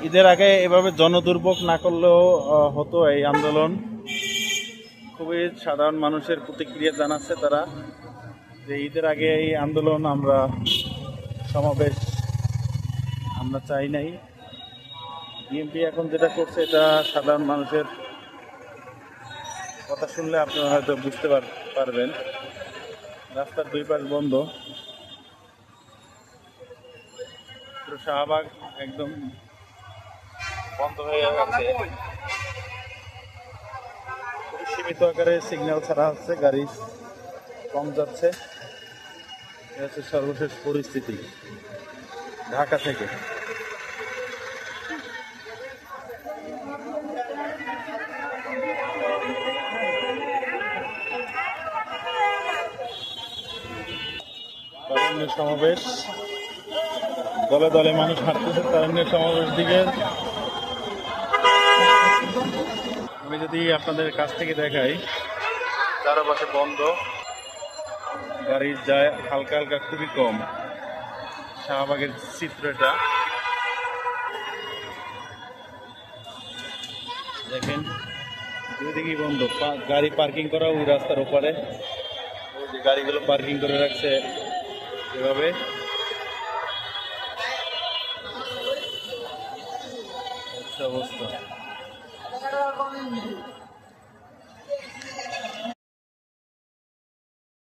ঈদের আগে এভাবে জনদুর্ভোগ না করলেও হতো এই আন্দোলন। খুবই সাধারণ মানুষের প্রতিক্রিয়া জানাচ্ছে তারা যে ঈদের আগে এই আন্দোলন আমরা সমাবেশ আমরা চাই নাই। বিএনপি এখন যেটা করছে এটা সাধারণ মানুষের কথা শুনলে আপনারা হয়তো বুঝতে পারবেন। রাস্তার দুই পাশ বন্ধ, শাহবাগ একদম বন্ধ হয়ে গেছে। খুবই সীমিত আকারে সিগন্যাল ছাড়া হচ্ছে, গাড়ি কম যাচ্ছে। এটা হচ্ছে সর্বশেষ পরিস্থিতি ঢাকা থেকে। তারুণ্যের সমাবেশ, দলে দলে মানুষ হাঁটতেছে তারুণ্যের সমাবেশ দিকে। আমি যদি আপনাদের কাছ থেকে দেখাই, চারপাশে বন্ধ, গাড়ি যায় হালকা হালকা, খুবই কম। শাহবাগের চিত্র এটা দেখেন, দুইদিকেই বন্ধ। গাড়ি পার্কিং করা ওই রাস্তার ওপারে, ওই যে গাড়িগুলো পার্কিং করে রাখছে এভাবে। অবস্থা